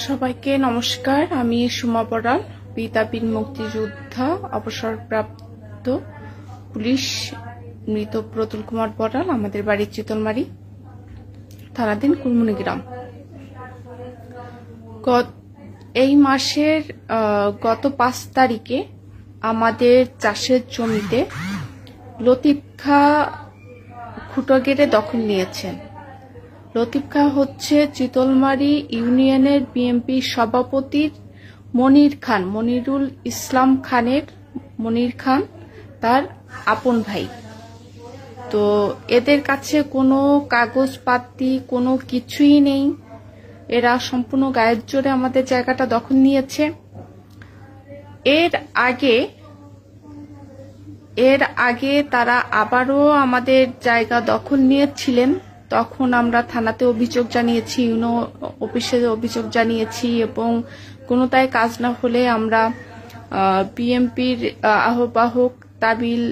সবাইকে নমস্কার। আমি সুমা বড়াল, পিতা বীর মুক্তিযোদ্ধা, অবসরপ্রাপ্ত পুলিশ মৃত প্রতুল কুমার বড়াল। আমাদের বাড়ি চিতলমারি, থানাধীন কুলমুনিগ্রাম। এই মাসের গত 5 তারিখে আমাদের চাষের জমিতে লতিফ খা খুঁটো গেড়ে দখল নিয়েছেন। লতিফ খা হচ্ছে চিতলমারি ইউনিয়নের বিএনপি সভাপতির মনিরুল ইসলাম খানের মনির খান, তার আপন ভাই। তো এদের কাছে কোনো কাগজপাতি কোনো কিছুই নেই। এরা সম্পূর্ণ গায়ের জোরে আমাদের জায়গাটা দখল নিয়েছে। এর আগে তারা আবারও আমাদের জায়গা দখল নিয়েছিলেন। তখন আমরা থানাতে অভিযোগ জানিয়েছি, ইউনো অফিসে অভিযোগ জানিয়েছি, এবং কোনোটাই কাজ না হলে আমরা বিএনপির আহ্বায়ক তাবিল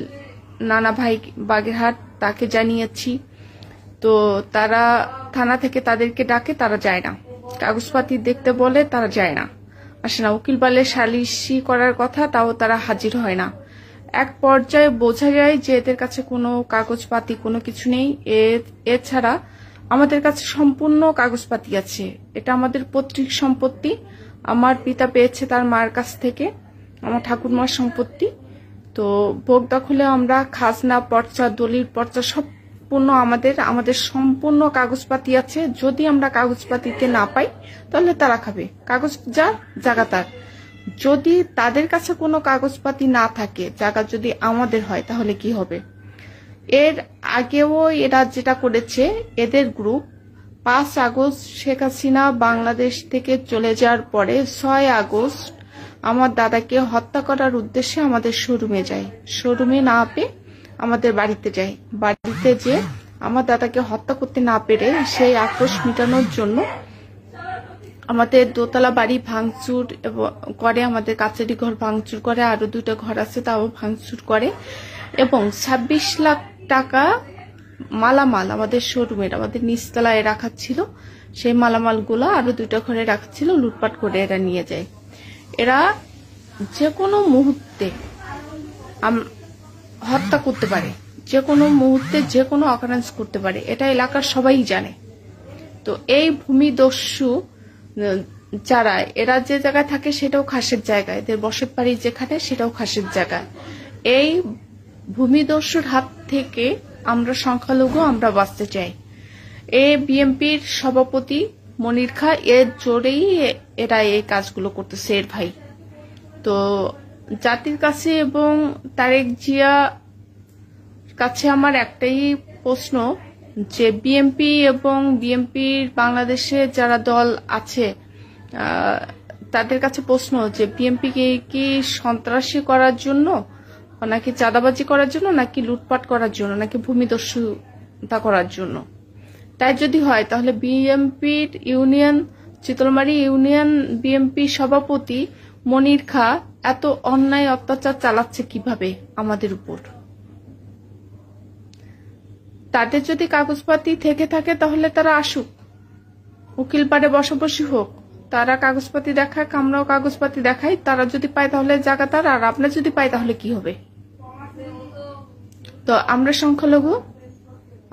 নানা ভাই বাগেরহাট তাকে জানিয়েছি। তো তারা থানা থেকে তাদেরকে ডাকে, তারা যায় না। কাগজপাতি দেখতে বলে, তারা যায় না, আসে না। উকিল বলে সালিশি করার কথা, তাও তারা হাজির হয় না। এক পর্যায়ে বোঝা যায় যে এদের কাছে কোনো কাগজপাতি কোনো কিছু নেই। এছাড়া আমাদের কাছে সম্পূর্ণ কাগজপাতি আছে। এটা আমাদের পৈতৃক সম্পত্তি। আমার পিতা পেয়েছে তার মার কাছ থেকে, আমার ঠাকুরমার সম্পত্তি। তো ভোগ দখলে আমরা খাজনা পর্চা, দলিল পর্চা সম্পূর্ণ আমাদের সম্পূর্ণ কাগজপাতি আছে। যদি আমরা কাগজপাতিতে না পাই তাহলে তারা খাবে, কাগজ যার জায়গা তার। যদি তাদের কাছে কোনো কাগজপাতি না থাকে, জায়গা যদি আমাদের হয়, তাহলে কি হবে? এর আগেও এরা যেটা করেছে, এদের গ্রুপ 5 আগস্ট শেখ হাসিনা বাংলাদেশ থেকে চলে যাওয়ার পরে 6 আগস্ট আমার দাদাকে হত্যা করার উদ্দেশ্যে আমাদের শোরুমে যায়। শোরুমে না পেয়ে আমাদের বাড়িতে যায়। বাড়িতে যে আমার দাদাকে হত্যা করতে না পেরে সেই আক্রোশ মেটানোর জন্য আমাদের দোতলা বাড়ি ভাঙচুর করে, আমাদের কাছারি ঘর ভাঙচুর করে, আরো 2টা ঘর আছে তাও ভাঙচুর করে, এবং 26 লাখ টাকা মালামাল আমাদের শোরুমের, আমাদের নিচতলায় রাখা ছিল। সেই মালামালগুলো আরো 2টা ঘরে রাখা ছিল, লুটপাট করে এরা নিয়ে যায়। এরা যে কোনো মুহূর্তে হত্যা করতে পারে, যে কোনো মুহূর্তে যে কোনো অকারেন্স করতে পারে, এটা এলাকার সবাই জানে। তো এই ভূমিদস্যু যারা, এরা যে জায়গায় থাকে সেটাও খাসের জায়গায়, এদের বসত বাড়ি যেখানে সেটাও খাসের জায়গায়। এই ভূমিদস্যুর হাত থেকে আমরা সংখ্যালঘু, আমরা বাঁচতে চাই। বিএনপির সভাপতি মনির খা, এর জোরেই এরা এই কাজগুলো করতেছে, এর ভাই। তো জাতির কাছে এবং তারেক জিয়া কাছে আমার একটাই প্রশ্ন, যে বিএনপি এবং বিএনপির বাংলাদেশে যারা দল আছে তাদের কাছে প্রশ্ন, যে বিএনপি কি সন্ত্রাসী করার জন্য, নাকি চাঁদাবাজি করার জন্য, নাকি লুটপাট করার জন্য, নাকি ভূমিদস্যুতা করার জন্য? তাই যদি হয় তাহলে বিএনপির চিতলমারি ইউনিয়ন বিএনপি সভাপতি মনির খা এত অন্যায় অত্যাচার চালাচ্ছে কিভাবে আমাদের উপর? তাদের যদি কাগজপাতি থেকে থাকে তাহলে তারা আসুক, উকিল পাড়ে বসাবসি হোক, তারা কাগজপাতি দেখাক, আমরাও কাগজপাতি দেখাই। তারা যদি পায় তাহলে জায়গা তার, আর আমরা যদি পাই তাহলে কি হবে? তো আমরা সংখ্যালঘু,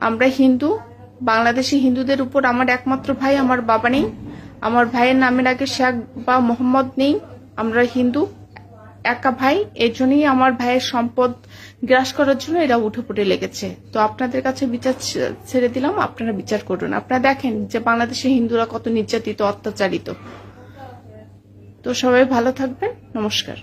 আমরা হিন্দু। বাংলাদেশি হিন্দুদের উপর আমার একমাত্র ভাই, আমার বাবা নেই। আমার ভাইয়ের নামের আগে শেখ বা মোহাম্মদ নেই। আমরা হিন্দু, একা ভাই। এই জন্যই আমার ভাইয়ের সম্পদ গ্রাস করার জন্য এরা উঠে পড়ে লেগেছে। তো আপনাদের কাছে বিচার ছেড়ে দিলাম, আপনারা বিচার করুন। আপনারা দেখেন যে বাংলাদেশে হিন্দুরা কত নির্যাতিত, অত্যাচারিত। তো সবাই ভালো থাকবেন, নমস্কার।